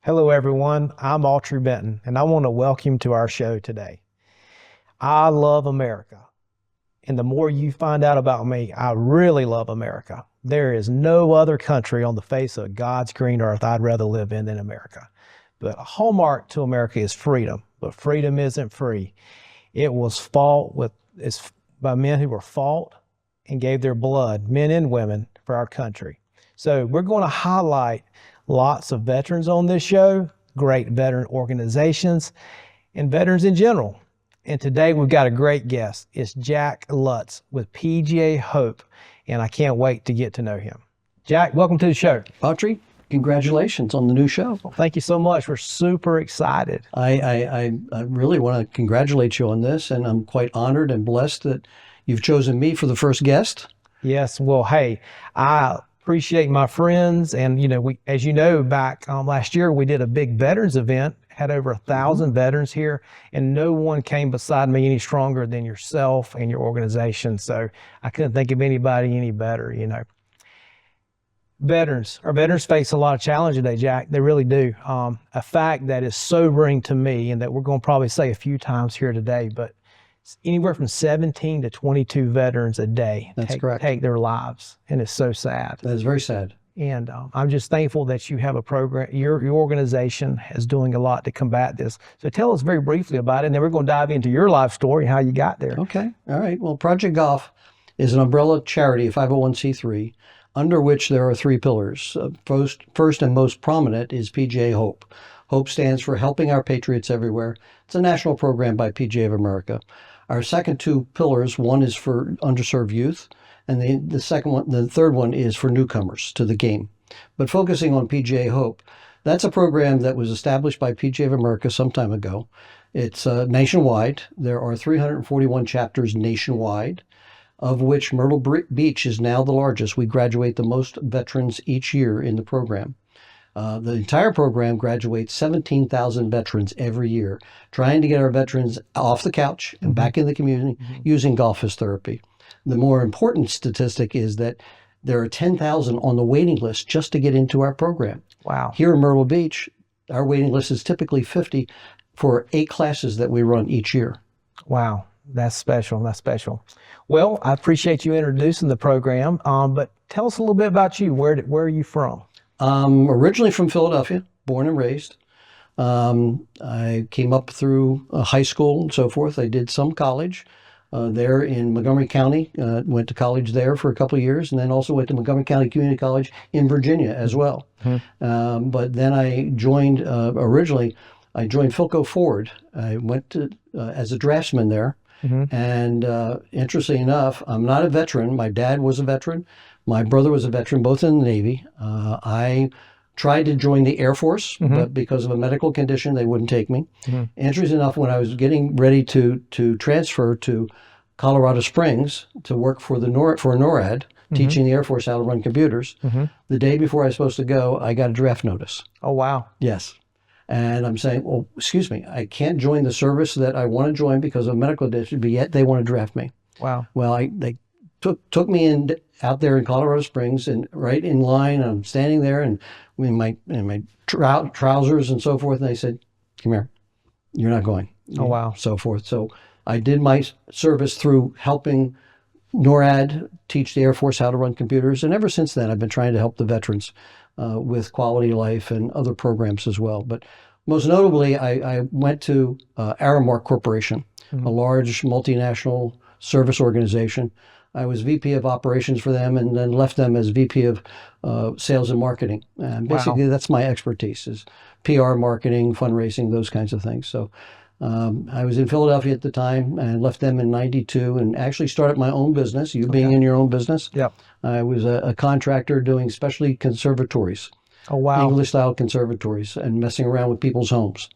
Hello, everyone. I'm Autry Benton, and I want to welcome you to our show today. I love America, and the more you find out about me, I really love America. There is no other country on the face of God's green earth I'd rather live in than America. But a hallmark to America is freedom, but freedom isn't free. It was it's by men who were fought and gave their blood, men and women, for our country. So we're going to highlight lots of veterans on this show, great veteran organizations, and veterans in general. And today we've got a great guest. It's Jack Lutz with PGA HOPE, and I can't wait to get to know him. Jack, welcome to the show. Autry, congratulations on the new show. Well, thank you so much. We're super excited. I really want to congratulate you on this, and I'm quite honored and blessed that you've chosen me for the first guest. Yes, well, hey, I appreciate my friends, and as you know, back last year we did a big veterans event, had over 1,000 veterans here, and no one came beside me any stronger than yourself and your organization. So I couldn't think of anybody any better. Our veterans face a lot of challenge today, Jack. They really do. A fact that is sobering to me, and that we're going to probably say a few times here today, but anywhere from 17 to 22 veterans a day take their lives, and it's so sad. That is very sad. And I'm just thankful that you have a program. Your organization is doing a lot to combat this. So tell us very briefly about it, and then we're going to dive into your life story and how you got there. Okay. All right. Well, Project Golf is an umbrella charity, 501c3, under which there are three pillars. First and most prominent is PGA HOPE. HOPE stands for Helping Our Patriots Everywhere. It's a national program by PGA of America. Our second two pillars, one is for underserved youth, and the third one is for newcomers to the game. But focusing on PGA HOPE, that's a program that was established by PGA of America some time ago. It's nationwide. There are 341 chapters nationwide, of which Myrtle Beach is now the largest. We graduate the most veterans each year in the program. The entire program graduates 17,000 veterans every year, trying to get our veterans off the couch and back in the community using golf as therapy. The more important statistic is that there are 10,000 on the waiting list just to get into our program. Wow. Here in Myrtle Beach, our waiting list is typically 50 for 8 classes that we run each year. Wow. That's special. That's special. Well, I appreciate you introducing the program, but tell us a little bit about you. Where are you from? Originally from Philadelphia, born and raised. I came up through high school and so forth. I did some college there in Montgomery County, went to college there for a couple of years, and then also went to Montgomery County Community College in Virginia as well. But then I joined, I joined Philco Ford. I went to as a draftsman there. And interestingly enough, I'm not a veteran. My dad was a veteran. My brother was a veteran, both in the Navy. I tried to join the Air Force, but because of a medical condition, they wouldn't take me. Interestingly enough, when I was getting ready to transfer to Colorado Springs to work for NORAD, teaching the Air Force how to run computers, the day before I was supposed to go, I got a draft notice. Oh, wow. Yes. And I'm saying, well, excuse me, I can't join the service that I want to join because of medical condition, but yet they want to draft me. Wow. Well, they took me out there in Colorado Springs, and right in line, I'm standing there and in my trousers and so forth, and they said, come here, you're not going. Oh, wow. So forth. So I did my service through helping NORAD teach the Air Force how to run computers, and ever since then I've been trying to help the veterans with quality of life and other programs as well. But most notably, I went to Aramark Corporation, a large multinational service organization. I was VP of operations for them, and then left them as VP of sales and marketing. And basically, that's my expertise, is PR, marketing, fundraising, those kinds of things. So I was in Philadelphia at the time and left them in '92 and actually started my own business, being in your own business. Yep. I was a contractor doing specialty conservatories. Oh, wow. English-style conservatories, and messing around with people's homes.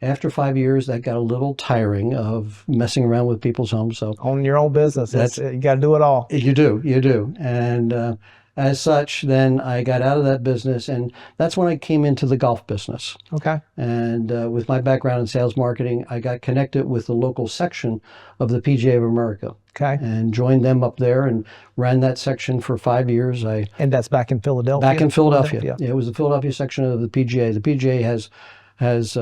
After 5 years, that got a little tiring of messing around with people's homes. So on your own business, you got to do it all. You do. And as such, then I got out of that business, and that's when I came into the golf business. Okay. And with my background in sales marketing, I got connected with the local section of the PGA of America. Okay. And joined them up there and ran that section for 5 years. And that's back in Philadelphia? Back in Philadelphia. Yeah, it was the Philadelphia section of the PGA. The PGA has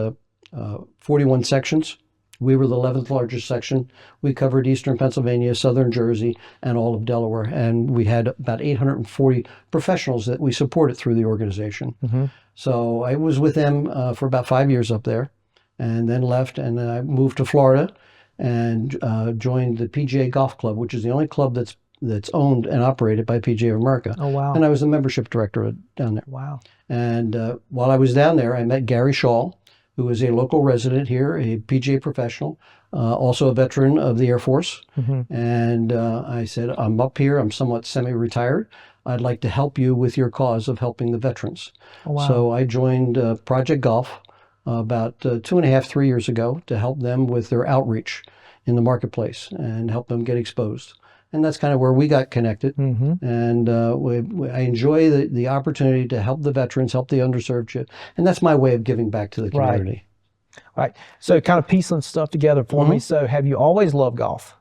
41 sections. We were the 11th largest section. We covered eastern Pennsylvania, southern Jersey, and all of Delaware. And we had about 840 professionals that we supported through the organization. Mm-hmm. So I was with them for about 5 years up there, and then left, and then I moved to Florida and joined the PGA Golf Club, which is the only club that's owned and operated by PGA of America. Oh, wow. And I was the membership director down there. Wow. And while I was down there, I met Gary Shaw, who is a local resident here, a PGA professional, also a veteran of the Air Force. Mm-hmm. And I said, I'm up here, I'm somewhat semi-retired. I'd like to help you with your cause of helping the veterans. Oh, wow. So I joined Project Golf about 2.5, 3 years ago to help them with their outreach in the marketplace and help them get exposed. And that's kind of where we got connected. Mm-hmm. And I enjoy the opportunity to help the veterans, help the underserved. And that's my way of giving back to the community. Right. So kind of piecing stuff together for me. So have you always loved golf?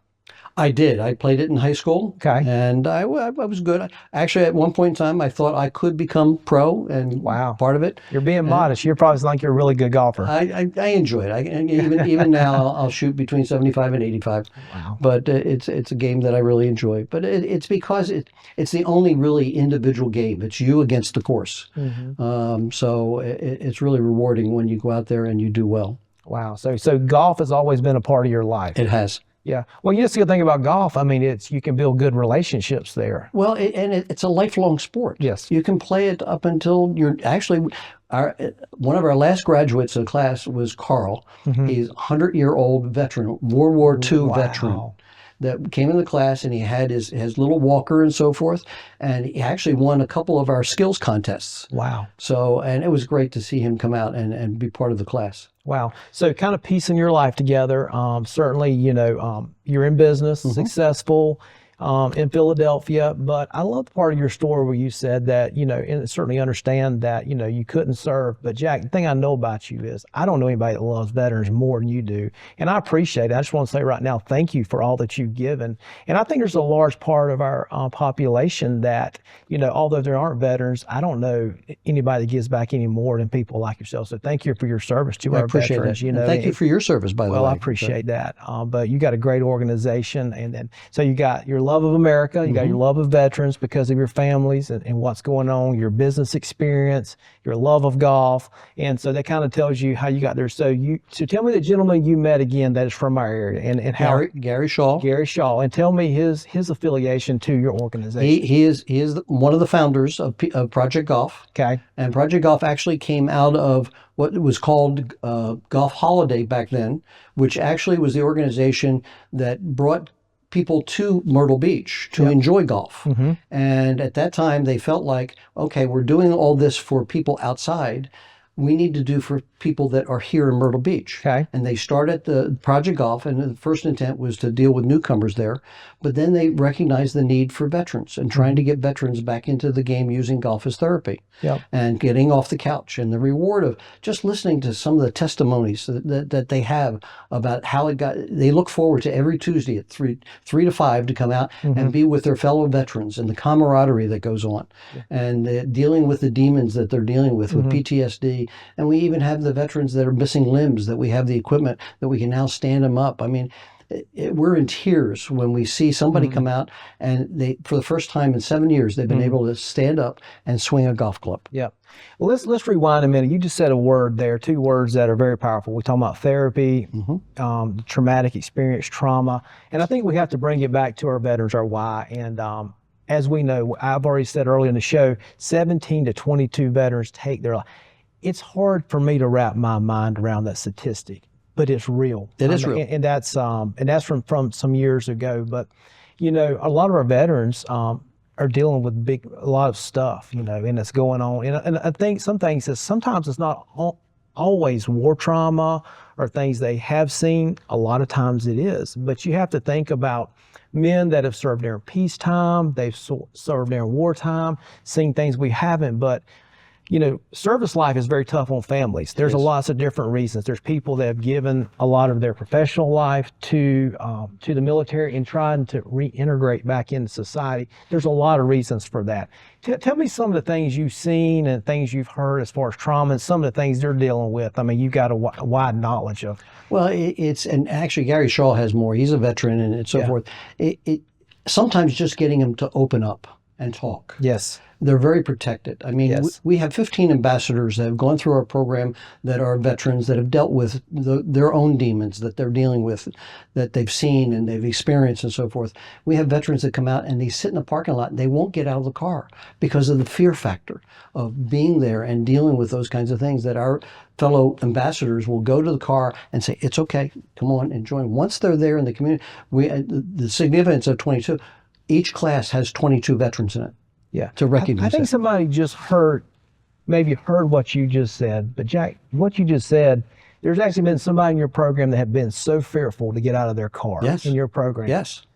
I did. I played it in high school. Okay. And I was good. Actually, at one point in time, I thought I could become pro, and wow, part of it. You're being modest. You're probably like you're a really good golfer. I enjoy it. And even now, I'll shoot between 75 and 85. Wow. But it's a game that I really enjoy. But it's because it's the only really individual game. It's you against the course. Mm-hmm. So it's really rewarding when you go out there and you do well. Wow. So golf has always been a part of your life. It has. Yeah. Well, you just the good thing about golf, I mean, you can build good relationships there. Well, it's a lifelong sport. Yes. You can play it up until you're actually, one of our last graduates of the class was Carl. Mm-hmm. He's a 100-year-old veteran, World War II veteran. That came in the class, and he had his little walker and so forth, and he actually won a couple of our skills contests. Wow. So, and it was great to see him come out and be part of the class. Wow. So kind of piecing your life together. Certainly, you're in business, mm-hmm. successful in Philadelphia, but I love the part of your story where you said that, and certainly understand that, you couldn't serve. But Jack, the thing I know about you is I don't know anybody that loves veterans more than you do. And I appreciate it. I just want to say right now, thank you for all that you've given. And I think there's a large part of our population that, although there aren't veterans, I don't know anybody that gives back any more than people like yourself. So thank you for your service to our veterans. That. Thank you for your service, by the way. Well, I appreciate that. But you got a great organization. And then, so you got your love of America, you mm-hmm. got your love of veterans because of your families and what's going on, your business experience, your love of golf. And so that kind of tells you how you got there. So tell me the gentleman you met again that is from our area and how Gary Shaw. Gary Shaw. And tell me his affiliation to your organization. He is one of the founders of Project Golf. Okay. And Project Golf actually came out of what was called Golf Holiday back then, which actually was the organization that brought people to Myrtle Beach to enjoy golf. Mm-hmm. And at that time, they felt like, okay, we're doing all this for people outside. We need to do for people that are here in Myrtle Beach. Okay. And they started the Project Golf, and the first intent was to deal with newcomers there. But then they recognized the need for veterans and trying to get veterans back into the game using golf as therapy. Yep. And getting off the couch, and the reward of just listening to some of the testimonies that they have about how it got. They look forward to every Tuesday at 3 to 5 to come out mm-hmm. and be with their fellow veterans, and the camaraderie that goes on, and dealing with the demons that they're dealing with mm-hmm. PTSD. And we even have the veterans that are missing limbs, that we have the equipment that we can now stand them up. I mean, we're in tears when we see somebody mm-hmm. come out and they, for the first time in 7 years, they've been mm-hmm. able to stand up and swing a golf club. Yeah. Well, let's rewind a minute. You just said a word there, two words that are very powerful. We're talking about therapy, mm-hmm. Traumatic experience, trauma. And I think we have to bring it back to our veterans, our why. And as we know, I've already said earlier in the show, 17 to 22 veterans take their life. It's hard for me to wrap my mind around that statistic, but it's real. It is real. And that's from some years ago. But, a lot of our veterans are dealing with a lot of stuff, and it's going on. And I think some things that sometimes it's not always war trauma or things they have seen. A lot of times it is. But you have to think about men that have served during peacetime, they've served during wartime, seen things we haven't. But you know, service life is very tough on families. There's lots of different reasons. There's people that have given a lot of their professional life to the military and trying to reintegrate back into society. There's a lot of reasons for that. Tell me some of the things you've seen and things you've heard as far as trauma and some of the things they're dealing with. I mean, you've got a wide knowledge of. Well, and actually Gary Shaw has more. He's a veteran and so forth. Sometimes just getting them to open up and talk. Yes. They're very protected. I mean, Yes. we have 15 ambassadors that have gone through our program that are veterans that have dealt with their own demons that they're dealing with, that they've seen and they've experienced and so forth. We have veterans that come out and they sit in the parking lot and they won't get out of the car because of the fear factor of being there and dealing with those kinds of things that our fellow ambassadors will go to the car and say, it's okay, come on and join. Once they're there in the community, the significance of 22, each class has 22 veterans in it. Yeah. To recognize I think that. somebody just maybe heard what you just said. But Jack, what you just said, there's actually been somebody in your program that have been so fearful to get out of their car in your program. Yes.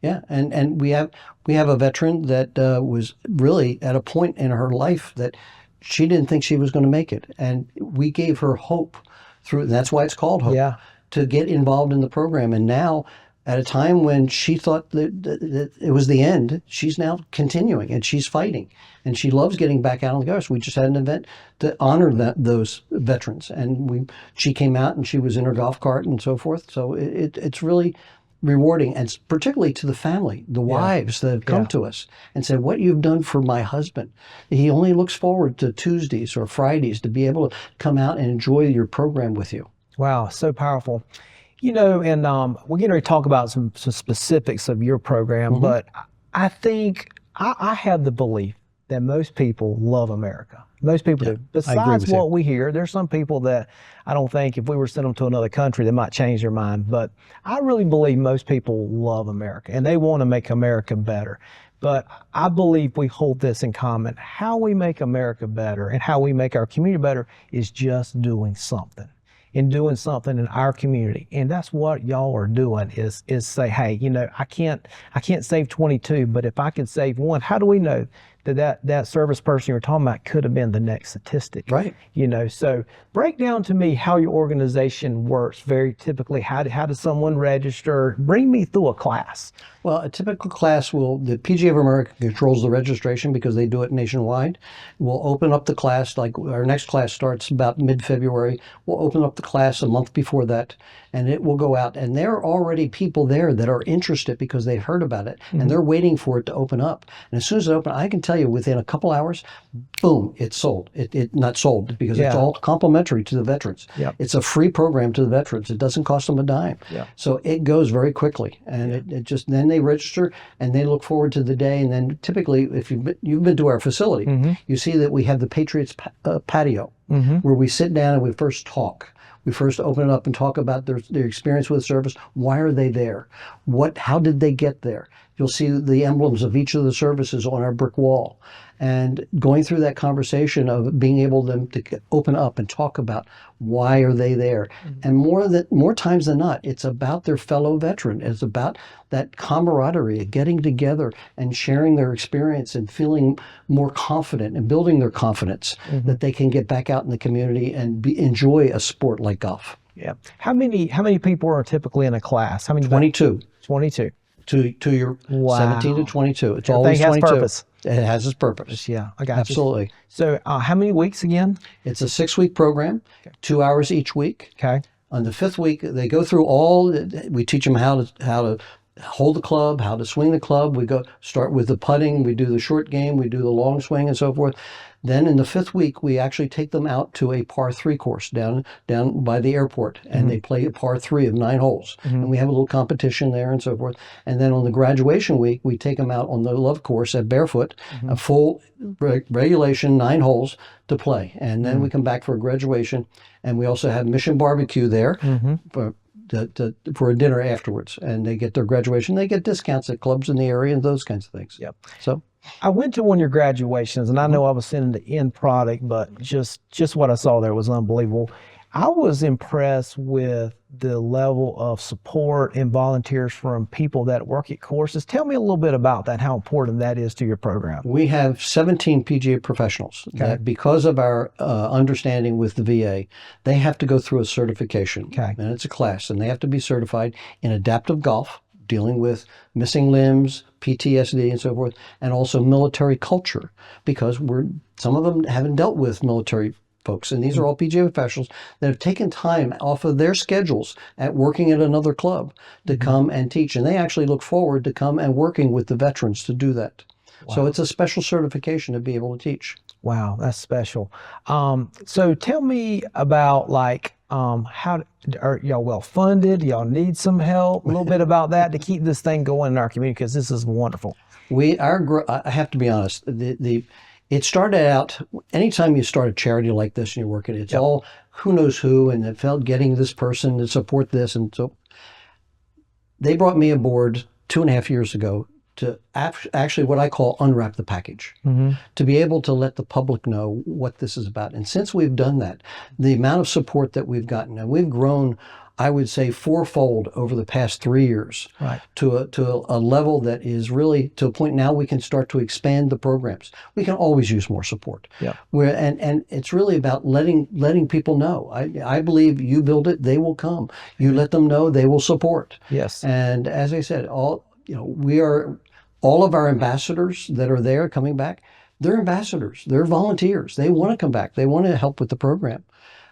Yeah. And we have a veteran that was really at a point in her life that she didn't think she was going to make it. And we gave her hope through, and that's why it's called Hope, to get involved in the program. And now, at a time when she thought that it was the end, she's now continuing and she's fighting. And she loves getting back out on the guards. We just had an event to honor those veterans. And she came out and she was in her golf cart and so forth. So it's really rewarding, and particularly to the family, the wives that have come to us and said, what you've done for my husband. He only looks forward to Tuesdays or Fridays to be able to come out and enjoy your program with you. Wow, so powerful. You know, and we're going to talk about some specifics of your program, but I think I have the belief that most people love America. Most people do. Besides what we hear, there's some people that I don't think if we were to send them to another country, they might change their mind. But I really believe most people love America and they want to make America better. But I believe we hold this in common. How we make America better and how we make our community better is just doing something. In doing something in our community. And that's what y'all are doing is say, hey, you know, I can't save 22, but if I can save one, how do we know that service person you're talking about could have been the next statistic? Right. You know, so break down to me how your organization works very typically. How does someone register? Bring me through a class. Well, a typical class the PGA of America controls the registration because they do it nationwide. We'll open up the class, like our next class starts about mid-February. We'll open up the class a month before that, and it will go out. And there are already people there that are interested because they've heard about it, and they're waiting for it to open up. And as soon as it opens, I can tell you within a couple hours, boom, it's sold. It not sold because it's all complimentary to the veterans. Yep. It's a free program to the veterans. It doesn't cost them a dime. Yep. So it goes very quickly, and it just then they register and they look forward to the day. And then typically, if you've been to our facility, you see that we have the Patriots patio where we sit down and we first talk. We first open it up and talk about their experience with service. Why are they there? How did they get there? You'll see the emblems of each of the services on our brick wall. And going through that conversation of being able to open up and talk about why are they there. And more times than not, it's about their fellow veteran. It's about that camaraderie, getting together and sharing their experience and feeling more confident and building their confidence that they can get back out in the community and enjoy a sport like golf. Yeah. How many people are typically in a class? How many? 22. 22. To your 17 to 22. It's always 22. Has purpose. It has its purpose. Yeah, I got Absolutely. you. So how many weeks again? It's a 6-week program, 2 hours each week. Okay. On the 5th week, they go through we teach them how to hold the club, how to swing the club. We start with the putting, we do the short game, we do the long swing and so forth. Then in the 5th week, we actually take them out to a par 3 course down by the airport, and they play a par 3 of 9 holes. And we have a little competition there and so forth. And then on the graduation week, we take them out on the Love course at Barefoot, a full regulation 9 holes to play. And then we come back for a graduation, and we also have Mission Barbecue there for a dinner afterwards. And they get their graduation. They get discounts at clubs in the area and those kinds of things. Yep. So I went to one of your graduations, and I know I was sending the end product, but just what I saw there was unbelievable. I was impressed with the level of support and volunteers from people that work at courses. Tell me a little bit about that, how important that is to your program. We have 17 PGA professionals that, because of our understanding with the VA, they have to go through a certification. And it's a class, and they have to be certified in adaptive golf, dealing with missing limbs, PTSD, and so forth, and also military culture, because some of them haven't dealt with military folks. And these are all PGA professionals that have taken time off of their schedules at working at another club to come and teach. And they actually look forward to come and working with the veterans to do that. Wow. So it's a special certification to be able to teach. Wow, that's special. So tell me about how are y'all well funded? Y'all need some help? A little bit about that to keep this thing going in our community, because this is wonderful. I have to be honest. It started out, anytime you start a charity like this and you're working, it's all who knows who, and it felt getting this person to support this. And so they brought me aboard 2.5 years ago to actually what I call unwrap the package, to be able to let the public know what this is about. And since we've done that, the amount of support that we've gotten, and we've grown, I would say, fourfold over the past 3 years, to a level that is really to a point now we can start to expand the programs. We can always use more support. And it's really about letting people know. I believe you build it, they will come. You let them know, they will support. Yes. And as I said, all of our ambassadors that are there coming back, they're ambassadors. They're volunteers. They want to come back. They want to help with the program.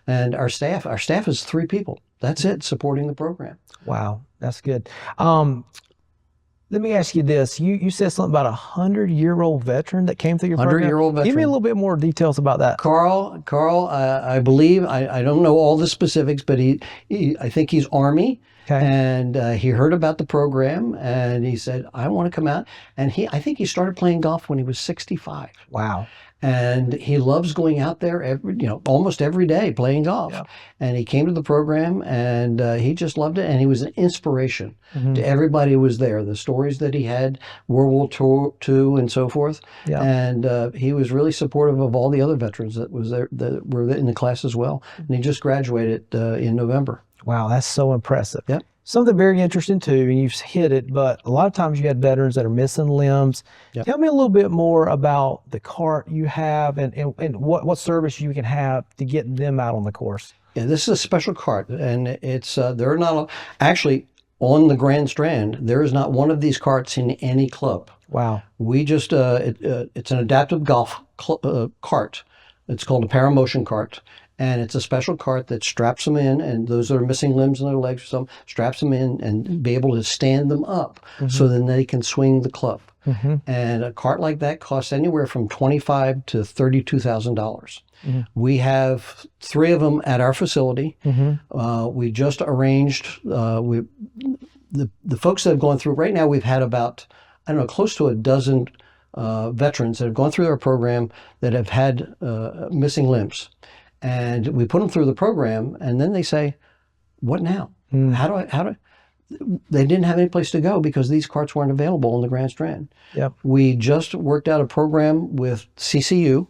And our staff is 3 people. That's it, supporting the program. Wow, that's good. Let me ask you this. You said something about a 100-year-old veteran that came through your program. 100-year-old veteran. Give me a little bit more details about that. Carl, I believe, I don't know all the specifics, but I think he's Army. And he heard about the program, and he said, I want to come out. And I think he started playing golf when he was 65. Wow. And he loves going out there almost every day playing golf. And he came to the program, and he just loved it. And he was an inspiration to everybody who was there. The stories that he had, World War II and so forth. And he was really supportive of all the other veterans that were in the class as well. And he just graduated in November. Wow, that's so impressive. Something very interesting too, and you've hit it, but a lot of times you had veterans that are missing limbs. Tell me a little bit more about the cart you have and what service you can have to get them out on the course. Yeah, this is a special cart, and it's they're not actually on the Grand Strand. There is not one of these carts in any club. Wow. We just it's an adaptive golf cart. It's called a paramotion cart. And it's a special cart that straps them in, and those that are missing limbs in their legs or something, straps them in and be able to stand them up so then they can swing the club. And a cart like that costs anywhere from $25,000 to $32,000. We have 3 of them at our facility. We just arranged, the folks that have gone through, right now we've had about, close to a dozen veterans that have gone through our program that have had missing limbs. And we put them through the program, and then they say, what now? How do they didn't have any place to go because these carts weren't available on the Grand Strand. We just worked out a program with CCU,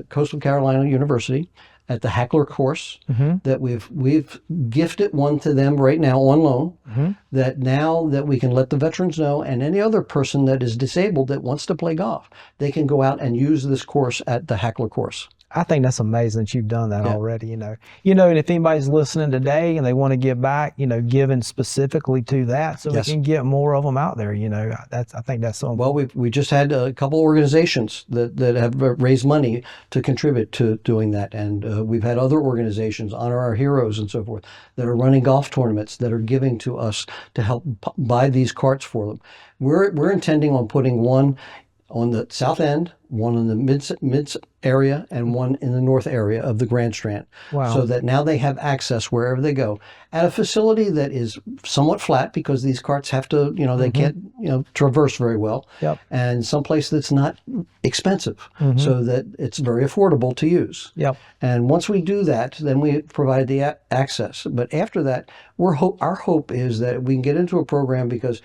Coastal Carolina University, at the Hackler course that we've gifted one to them right now on loan, that now that we can let the veterans know, and any other person that is disabled that wants to play golf, they can go out and use this course at the Hackler course. I think that's amazing that you've done that already, and if anybody's listening today and they want to give back, giving specifically to that so we can get more of them out there, I think that's so important. Well, we just had a couple organizations that have raised money to contribute to doing that. And we've had other organizations, Honor Our Heroes and so forth, that are running golf tournaments that are giving to us to help buy these carts for them. We're intending on putting one on the south end, one in the mid area, and one in the north area of the Grand Strand. Wow. So that now they have access wherever they go at a facility that is somewhat flat, because these carts have to, they can't, traverse very well. And someplace that's not expensive, so that it's very affordable to use. And once we do that, then we provide the access. But after that, our hope is that we can get into a program, because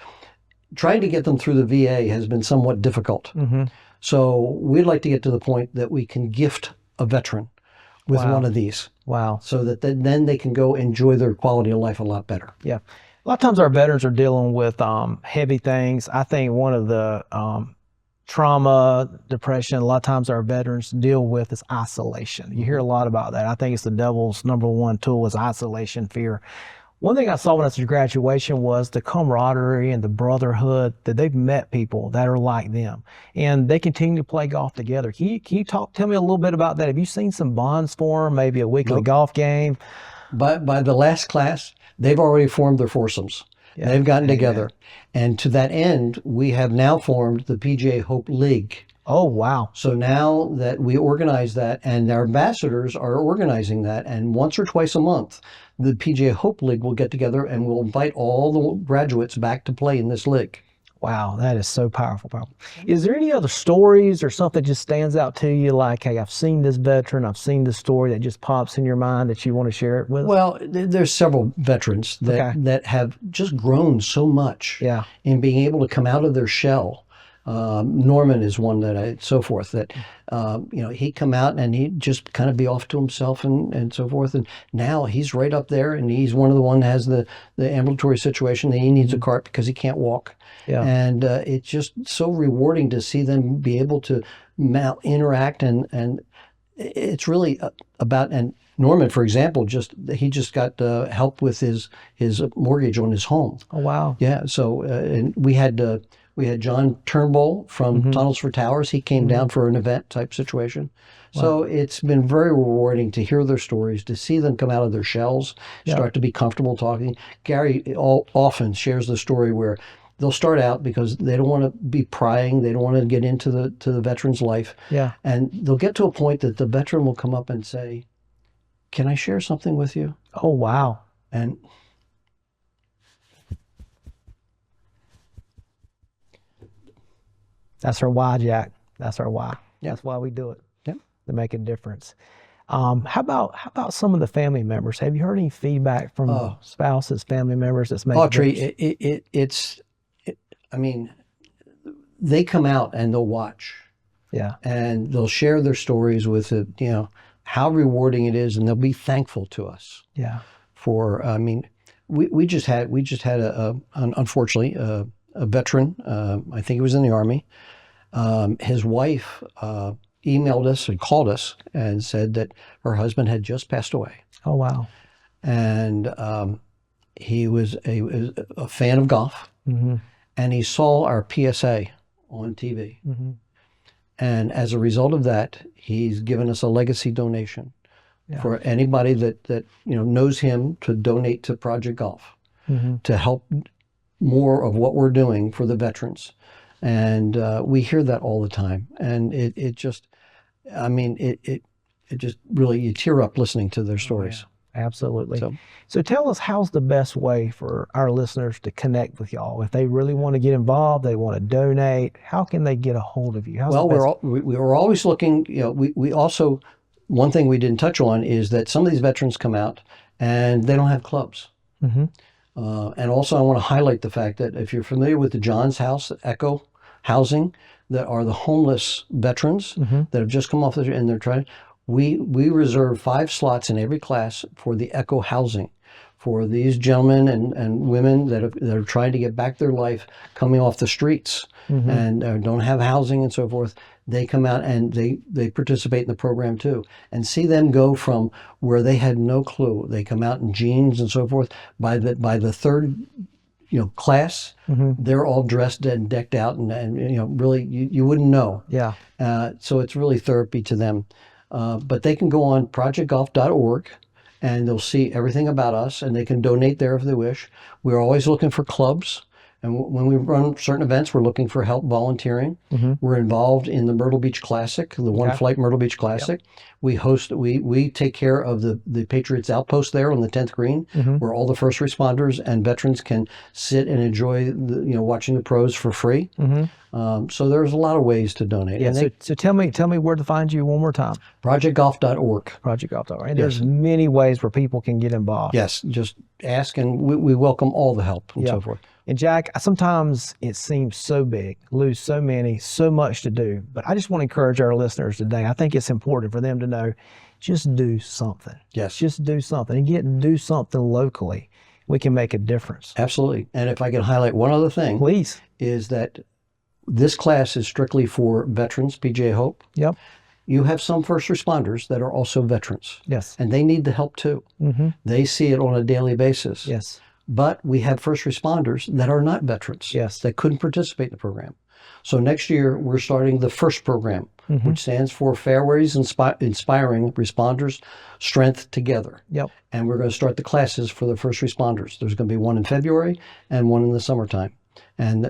trying to get them through the VA has been somewhat difficult. So we'd like to get to the point that we can gift a veteran with one of these. Wow. So that then they can go enjoy their quality of life a lot better. Yeah. A lot of times our veterans are dealing with heavy things. I think one of the trauma, depression, a lot of times our veterans deal with is isolation. You hear a lot about that. I think it's the devil's number one tool is isolation, fear. One thing I saw when I was at graduation was the camaraderie and the brotherhood, that they've met people that are like them, and they continue to play golf together. Can you tell me a little bit about that? Have you seen some bonds form, maybe a weekly golf game? By the last class, they've already formed their foursomes. Yeah. They've gotten together. And to that end, we have now formed the PGA HOPE League. Oh, wow. So now that we organize that, and our ambassadors are organizing that, and once or twice a month, the PGA HOPE League will get together and we'll invite all the graduates back to play in this league. Wow, that is so powerful. Is there any other stories or something that just stands out to you, like, hey, I've seen this veteran, I've seen this story that just pops in your mind that you want to share it with us? Well, there's several veterans that have just grown so much in being able to come out of their shell. Norman is one that so forth, that, he'd come out and he'd just kind of be off to himself and so forth. And now he's right up there, and he's one of the one that has the ambulatory situation that he needs a cart because he can't walk. Yeah. And it's just so rewarding to see them be able to interact, and it's really about, and Norman, for example, he just got help with his mortgage on his home. Oh, wow. Yeah. So and we had John Turnbull from Tunnels for Towers. He came down for an event type situation. Wow. So it's been very rewarding to hear their stories, to see them come out of their shells, start to be comfortable talking. Gary often shares the story where they'll start out because they don't want to be prying. They don't want to get into the veteran's life. Yeah. And they'll get to a point that the veteran will come up and say, "Can I share something with you?" Oh, wow. And that's our why, Jack. That's our why. Yeah. That's why we do it. Yeah. To make a difference. How about some of the family members? Have you heard any feedback from spouses, family members that's making Autry, I mean, they come out and they'll watch. Yeah. And they'll share their stories with it, how rewarding it is, and they'll be thankful to us. Yeah. For, I mean, we just had unfortunately, a veteran, I think he was in the Army. His wife emailed us and called us and said that her husband had just passed away. Oh, wow. And he was a fan of golf, and he saw our PSA on TV. And as a result of that, he's given us a legacy donation for anybody that knows him, to donate to Project Golf, to help more of what we're doing for the veterans. And we hear that all the time, and it just really, you tear up listening to their stories. Oh, yeah. Absolutely. So tell us, how's the best way for our listeners to connect with y'all? If they really want to get involved, they want to donate, how can they get a hold of you? We're always looking, we also, one thing we didn't touch on is that some of these veterans come out and they don't have clubs. And also I want to highlight the fact that if you're familiar with the John's House, Echo Housing, that are the homeless veterans that have just come off and they're trying, we reserve 5 slots in every class for the Echo Housing, for these gentlemen and women that are trying to get back their life, coming off the streets and don't have housing and so forth. They come out and they participate in the program too, and see them go from where they had no clue. They come out in jeans and so forth. By the third class, they're all dressed and decked out, and really you wouldn't know. Yeah. So it's really therapy to them. But they can go on projectgolf.org and they'll see everything about us, and they can donate there if they wish. We're always looking for clubs. And when we run certain events, we're looking for help volunteering. We're involved in the Myrtle Beach Classic, the One Flight Myrtle Beach Classic. Yep. We take care of the Patriots Outpost there on the 10th green, where all the first responders and veterans can sit and enjoy watching the pros for free. So there's a lot of ways to donate. Yeah. So tell me where to find you one more time. ProjectGolf.org. ProjectGolf.org. And there's many ways where people can get involved. Yes, just ask, and we welcome all the help and so forth. And Jack, sometimes it seems so big, lose so many, so much to do. But I just want to encourage our listeners today. I think it's important for them to know, just do something. Yes. Just do something and do something locally. We can make a difference. Absolutely. And if I can highlight one other thing. Please. Is that this class is strictly for veterans, PGA HOPE. Yep. You have some first responders that are also veterans. Yes. And they need the help too. Mm-hmm. They see it on a daily basis. Yes. But we have first responders that are not veterans. Yes. That couldn't participate in the program. So next year, we're starting the FIRST program, which stands for Fairways Inspiring Responders Strength Together. Yep. And we're going to start the classes for the first responders. There's going to be one in February and one in the summertime. And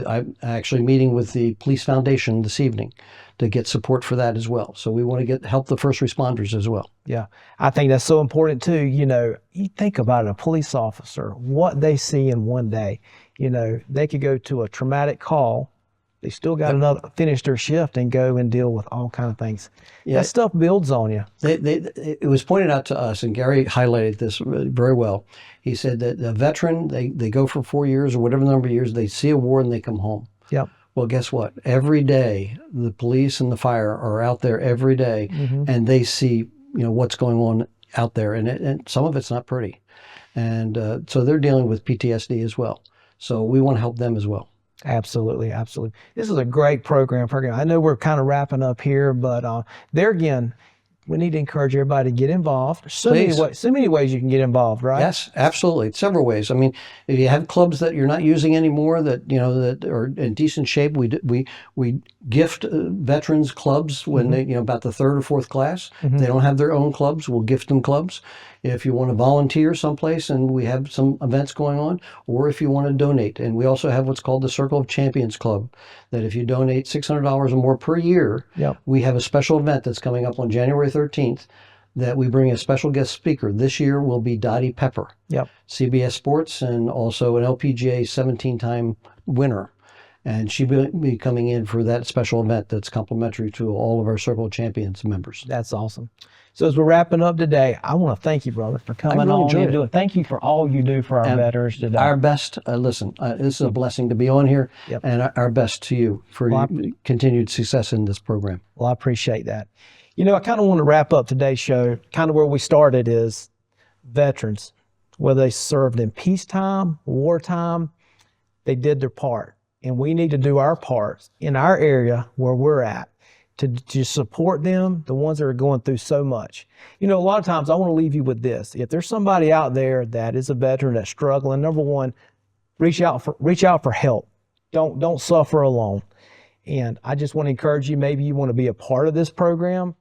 I'm actually meeting with the Police Foundation this evening to get support for that as well. So we want to help the first responders as well. Yeah, I think that's so important too. You know, you think about it, a police officer, what they see in one day. You know, they could go to a traumatic call. They still got finish their shift and go and deal with all kind of things. Yeah. That stuff builds on you. It was pointed out to us, and Gary highlighted this very well. He said that a veteran, they go for 4 years or whatever number of years, they see a war and they come home. Yep. Well, guess what? Every day, the police and the fire are out there every day, and they see what's going on out there, and some of it's not pretty. And so they're dealing with PTSD as well. So we want to help them as well. Absolutely, absolutely. This is a great program. I know we're kind of wrapping up here, but there again, we need to encourage everybody to get involved. So many ways you can get involved, right? Yes, absolutely. Several ways. I mean, if you have clubs that you're not using anymore that that are in decent shape, we gift veterans clubs when they about the third or fourth class. If they don't have their own clubs, we'll gift them clubs. If you want to volunteer someplace and we have some events going on, or if you want to donate. And we also have what's called the Circle of Champions Club, that if you donate $600 or more per year, we have a special event that's coming up on January 13th that we bring a special guest speaker. This year will be Dottie Pepper, CBS Sports, and also an LPGA 17-time winner. And she will be coming in for that special event that's complimentary to all of our Circle of Champions members. That's awesome. So as we're wrapping up today, I want to thank you, brother, for coming on and doing it. Thank you for all you do for our veterans today. Our best, listen, this is a blessing to be on here, and our best to you for your continued success in this program. Well, I appreciate that. I kind of want to wrap up today's show, kind of where we started is veterans, whether they served in peacetime, wartime, they did their part. And we need to do our parts in our area where we're at to support them, the ones that are going through so much. A lot of times I want to leave you with this. If there's somebody out there that is a veteran that's struggling, number one, reach out for help. Don't suffer alone. And I just want to encourage you, maybe you want to be a part of this program,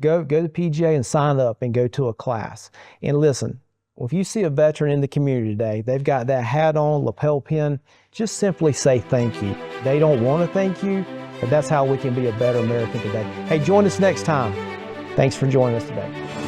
go to PGA and sign up and go to a class. And listen, if you see a veteran in the community today, they've got that hat on, lapel pin, just simply say thank you. They don't want to thank you, but that's how we can be a better American today. Hey, join us next time. Thanks for joining us today.